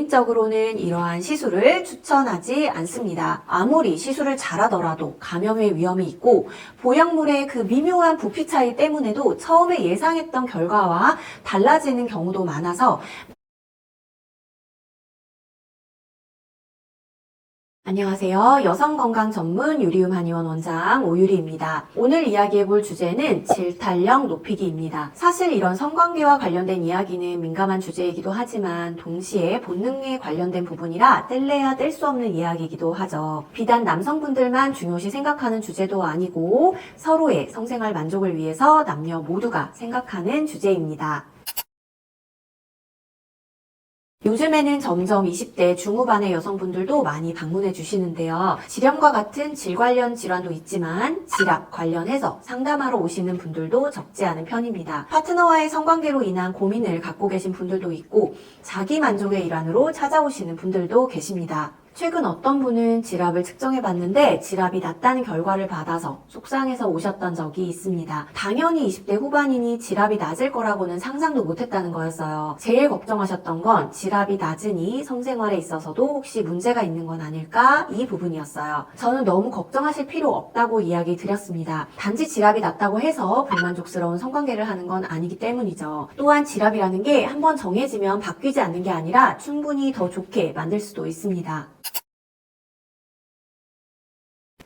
개인적으로는 이러한 시술을 추천하지 않습니다. 아무리 시술을 잘하더라도 감염의 위험이 있고 보형물의 그 미묘한 부피 차이 때문에도 처음에 예상했던 결과와 달라지는 경우도 많아서 안녕하세요. 여성건강 전문 유리움 한의원 원장 오유리입니다. 오늘 이야기해볼 주제는 질탄력 높이기입니다. 사실 이런 성관계와 관련된 이야기는 민감한 주제이기도 하지만 동시에 본능에 관련된 부분이라 뗄래야 뗄 수 없는 이야기이기도 하죠. 비단 남성분들만 중요시 생각하는 주제도 아니고 서로의 성생활 만족을 위해서 남녀 모두가 생각하는 주제입니다. 요즘에는 점점 20대 중후반의 여성분들도 많이 방문해 주시는데요. 질염과 같은 질 관련 질환도 있지만 질압 관련해서 상담하러 오시는 분들도 적지 않은 편입니다. 파트너와의 성관계로 인한 고민을 갖고 계신 분들도 있고 자기 만족의 일환으로 찾아오시는 분들도 계십니다. 최근 어떤 분은 질압을 측정해 봤는데 질압이 낮다는 결과를 받아서 속상해서 오셨던 적이 있습니다. 당연히 20대 후반이니 질압이 낮을 거라고는 상상도 못했다는 거였어요. 제일 걱정하셨던 건 질압이 낮으니 성생활에 있어서도 혹시 문제가 있는 건 아닐까? 이 부분이었어요. 저는 너무 걱정하실 필요 없다고 이야기 드렸습니다. 단지 질압이 낮다고 해서 불만족스러운 성관계를 하는 건 아니기 때문이죠. 또한 질압이라는 게 한번 정해지면 바뀌지 않는 게 아니라 충분히 더 좋게 만들 수도 있습니다.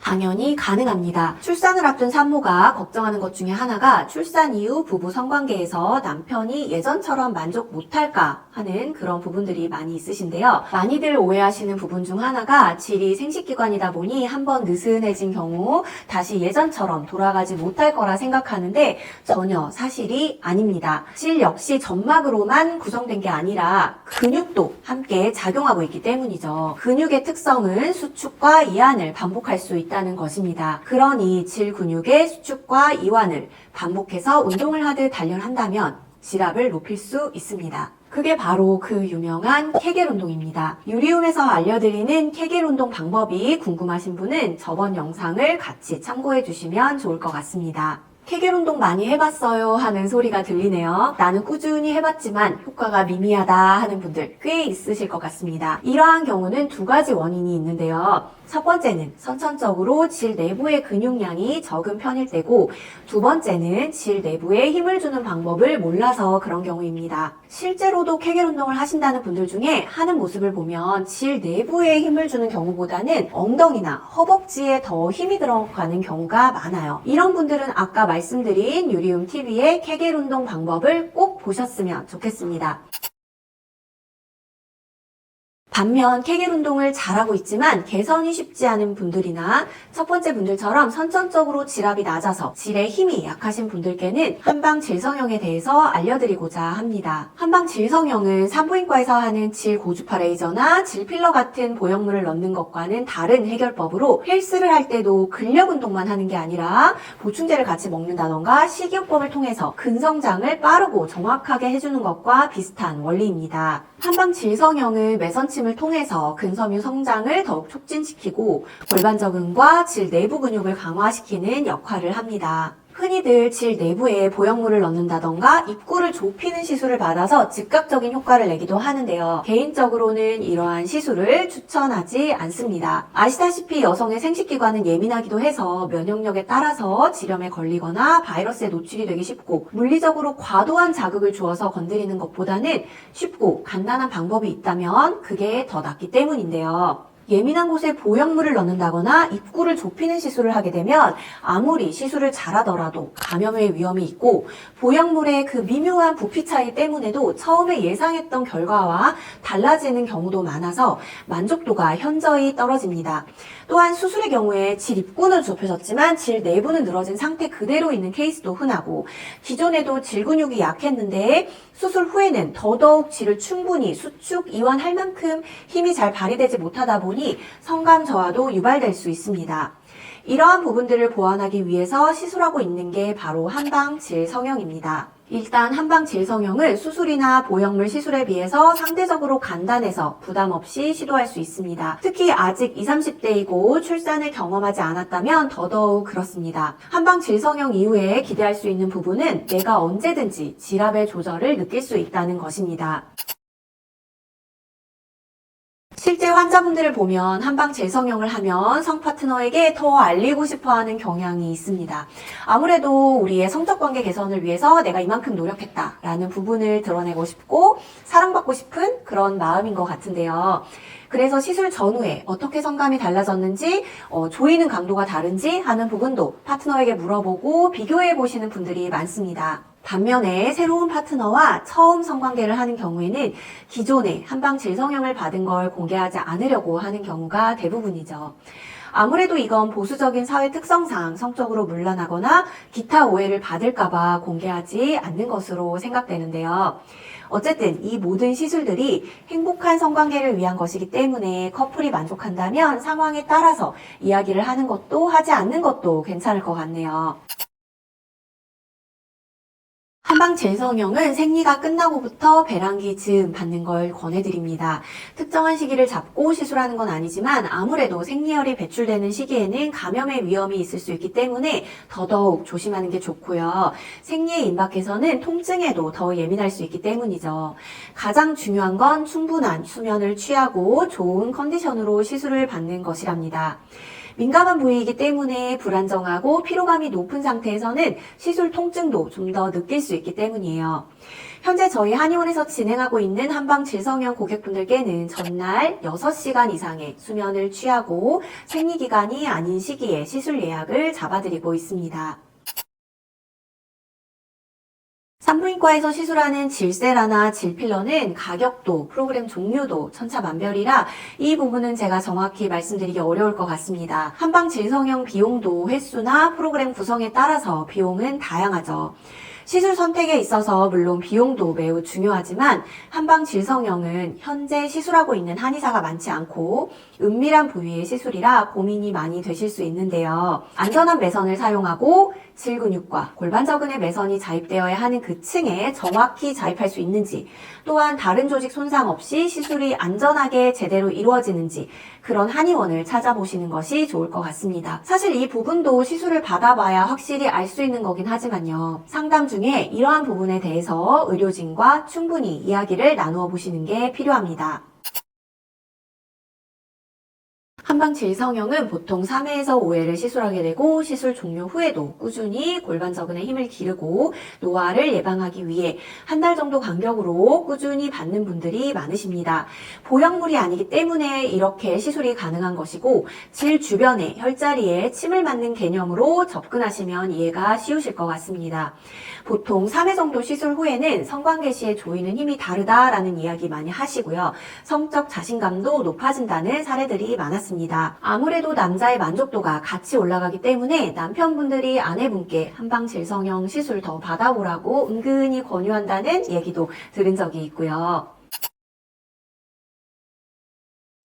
당연히 가능합니다. 출산을 앞둔 산모가 걱정하는 것 중에 하나가 출산 이후 부부 성관계에서 남편이 예전처럼 만족 못할까 하는 그런 부분들이 많이 있으신데요. 많이들 오해하시는 부분 중 하나가 질이 생식기관이다 보니 한번 느슨해진 경우 다시 예전처럼 돌아가지 못할 거라 생각하는데 전혀 사실이 아닙니다. 질 역시 점막으로만 구성된 게 아니라 근육도 함께 작용하고 있기 때문이죠. 근육의 특성은 수축과 이완을 반복할 수 있다는 것입니다. 그러니 질 근육의 수축과 이완을 반복해서 운동을 하듯 단련한다면 질압을 높일 수 있습니다. 그게 바로 그 유명한 케겔 운동입니다. 유리움에서 알려드리는 케겔 운동 방법이 궁금하신 분은 저번 영상을 같이 참고해 주시면 좋을 것 같습니다. 케겔 운동 많이 해봤어요 하는 소리가 들리네요. 나는 꾸준히 해봤지만 효과가 미미하다 하는 분들 꽤 있으실 것 같습니다. 이러한 경우는 두 가지 원인이 있는데요. 첫 번째는 선천적으로 질 내부의 근육량이 적은 편일 때고 두 번째는 질 내부에 힘을 주는 방법을 몰라서 그런 경우입니다. 실제로도 케겔 운동을 하신다는 분들 중에 하는 모습을 보면 질 내부에 힘을 주는 경우보다는 엉덩이나 허벅지에 더 힘이 들어가는 경우가 많아요. 이런 분들은 아까 말씀드린 유리움 TV의 케겔 운동 방법을 꼭 보셨으면 좋겠습니다. 반면 케겔 운동을 잘하고 있지만 개선이 쉽지 않은 분들이나 첫 번째 분들처럼 선천적으로 질압이 낮아서 질의 힘이 약하신 분들께는 한방 질성형에 대해서 알려드리고자 합니다. 한방 질성형은 산부인과에서 하는 질 고주파 레이저나 질 필러 같은 보형물을 넣는 것과는 다른 해결법으로 헬스를 할 때도 근력 운동만 하는 게 아니라 보충제를 같이 먹는다던가 식이요법을 통해서 근성장을 빠르고 정확하게 해주는 것과 비슷한 원리입니다. 한방 질성형은 매선침을 통해서 근섬유 성장을 더욱 촉진시키고 골반 적응과 질 내부 근육을 강화시키는 역할을 합니다. 흔히들 질 내부에 보형물을 넣는다던가 입구를 좁히는 시술을 받아서 즉각적인 효과를 내기도 하는데요. 개인적으로는 이러한 시술을 추천하지 않습니다. 아시다시피 여성의 생식기관은 예민하기도 해서 면역력에 따라서 질염에 걸리거나 바이러스에 노출이 되기 쉽고 물리적으로 과도한 자극을 주어서 건드리는 것보다는 쉽고 간단한 방법이 있다면 그게 더 낫기 때문인데요. 예민한 곳에 보형물을 넣는다거나 입구를 좁히는 시술을 하게 되면 아무리 시술을 잘하더라도 감염의 위험이 있고 보형물의 그 미묘한 부피 차이 때문에도 처음에 예상했던 결과와 달라지는 경우도 많아서 만족도가 현저히 떨어집니다. 또한 수술의 경우에 질 입구는 좁혀졌지만 질 내부는 늘어진 상태 그대로 있는 케이스도 흔하고 기존에도 질 근육이 약했는데 수술 후에는 더더욱 질을 충분히 수축, 이완할 만큼 힘이 잘 발휘되지 못하다 보니 성감 저하도 유발될 수 있습니다. 이러한 부분들을 보완하기 위해서 시술하고 있는 게 바로 한방 질 성형입니다. 일단 한방 질 성형은 수술이나 보형물 시술에 비해서 상대적으로 간단해서 부담 없이 시도할 수 있습니다. 특히 아직 20, 30대이고 출산을 경험하지 않았다면 더더욱 그렇습니다. 한방 질 성형 이후에 기대할 수 있는 부분은 내가 언제든지 질압의 조절을 느낄 수 있다는 것입니다. 실제 환자분들을 보면 한방 질성형을 하면 성 파트너에게 더 알리고 싶어하는 경향이 있습니다. 아무래도 우리의 성적 관계 개선을 위해서 내가 이만큼 노력했다라는 부분을 드러내고 싶고 사랑받고 싶은 그런 마음인 것 같은데요. 그래서 시술 전후에 어떻게 성감이 달라졌는지, 조이는 강도가 다른지 하는 부분도 파트너에게 물어보고 비교해 보시는 분들이 많습니다. 반면에 새로운 파트너와 처음 성관계를 하는 경우에는 기존에 한방 질성형을 받은 걸 공개하지 않으려고 하는 경우가 대부분이죠. 아무래도 이건 보수적인 사회 특성상 성적으로 문란하거나 기타 오해를 받을까봐 공개하지 않는 것으로 생각되는데요. 어쨌든 이 모든 시술들이 행복한 성관계를 위한 것이기 때문에 커플이 만족한다면 상황에 따라서 이야기를 하는 것도 하지 않는 것도 괜찮을 것 같네요. 한방 질성형은 생리가 끝나고부터 배란기 즈음 받는 걸 권해드립니다. 특정한 시기를 잡고 시술하는 건 아니지만 아무래도 생리혈이 배출되는 시기에는 감염의 위험이 있을 수 있기 때문에 더더욱 조심하는 게 좋고요. 생리에 임박해서는 통증에도 더 예민할 수 있기 때문이죠. 가장 중요한 건 충분한 수면을 취하고 좋은 컨디션으로 시술을 받는 것이랍니다. 민감한 부위이기 때문에 불안정하고 피로감이 높은 상태에서는 시술 통증도 좀 더 느낄 수 있기 때문이에요. 현재 저희 한의원에서 진행하고 있는 한방 질성형 고객분들께는 전날 6시간 이상의 수면을 취하고 생리기간이 아닌 시기에 시술 예약을 잡아드리고 있습니다. 산부인과에서 시술하는 질세라나 질필러는 가격도 프로그램 종류도 천차만별이라 이 부분은 제가 정확히 말씀드리기 어려울 것 같습니다. 한방 질성형 비용도 횟수나 프로그램 구성에 따라서 비용은 다양하죠. 시술 선택에 있어서 물론 비용도 매우 중요하지만 한방 질성형은 현재 시술하고 있는 한의사가 많지 않고 은밀한 부위의 시술이라 고민이 많이 되실 수 있는데요. 안전한 매선을 사용하고 질근육과 골반저근의 매선이 자입되어야 하는 그 층에 정확히 자입할 수 있는지, 또한 다른 조직 손상 없이 시술이 안전하게 제대로 이루어지는지 그런 한의원을 찾아보시는 것이 좋을 것 같습니다. 사실 이 부분도 시술을 받아봐야 확실히 알 수 있는 거긴 하지만요. 상담 중에 이러한 부분에 대해서 의료진과 충분히 이야기를 나누어 보시는 게 필요합니다. 한방 질성형은 보통 3회에서 5회를 시술하게 되고 시술 종료 후에도 꾸준히 골반저근에 힘을 기르고 노화를 예방하기 위해 한 달 정도 간격으로 꾸준히 받는 분들이 많으십니다. 보형물이 아니기 때문에 이렇게 시술이 가능한 것이고 질 주변에 혈자리에 침을 맞는 개념으로 접근하시면 이해가 쉬우실 것 같습니다. 보통 3회 정도 시술 후에는 성관계 시에 조이는 힘이 다르다라는 이야기 많이 하시고요. 성적 자신감도 높아진다는 사례들이 많았습니다. 아무래도 남자의 만족도가 같이 올라가기 때문에 남편분들이 아내분께 한방 질성형 시술 더 받아보라고 은근히 권유한다는 얘기도 들은 적이 있고요.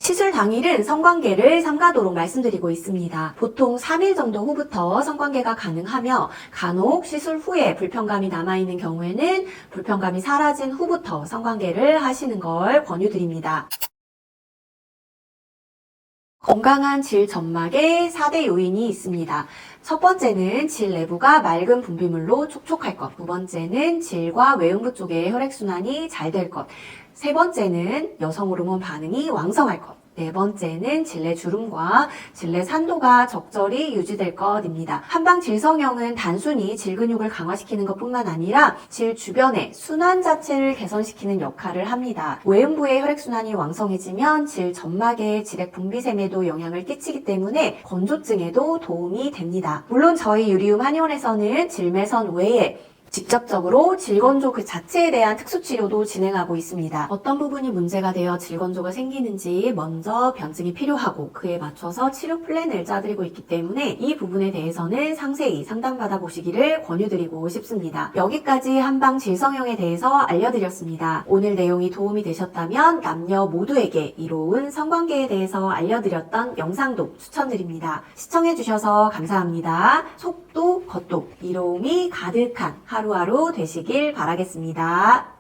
시술 당일은 성관계를 삼가도록 말씀드리고 있습니다. 보통 3일 정도 후부터 성관계가 가능하며 간혹 시술 후에 불편감이 남아있는 경우에는 불편감이 사라진 후부터 성관계를 하시는 걸 권유드립니다. 건강한 질 점막에 4대 요인이 있습니다. 첫 번째는 질 내부가 맑은 분비물로 촉촉할 것. 두 번째는 질과 외음부 쪽의 혈액순환이 잘 될 것. 세 번째는 여성 호르몬 반응이 왕성할 것. 네 번째는 질내 주름과 질내 산도가 적절히 유지될 것입니다. 한방 질성형은 단순히 질 근육을 강화시키는 것뿐만 아니라 질 주변의 순환 자체를 개선시키는 역할을 합니다. 외음부의 혈액순환이 왕성해지면 질 점막의 질액 분비샘에도 영향을 끼치기 때문에 건조증에도 도움이 됩니다. 물론 저희 유리움 한의원에서는 질매선 외에 직접적으로 질건조 그 자체에 대한 특수치료도 진행하고 있습니다. 어떤 부분이 문제가 되어 질건조가 생기는지 먼저 변증이 필요하고 그에 맞춰서 치료 플랜을 짜드리고 있기 때문에 이 부분에 대해서는 상세히 상담받아 보시기를 권유드리고 싶습니다. 여기까지 한방 질성형에 대해서 알려드렸습니다. 오늘 내용이 도움이 되셨다면 남녀 모두에게 이로운 성관계에 대해서 알려드렸던 영상도 추천드립니다. 시청해주셔서 감사합니다. 속도, 겉도, 이로움이 가득한 하루하루 되시길 바라겠습니다.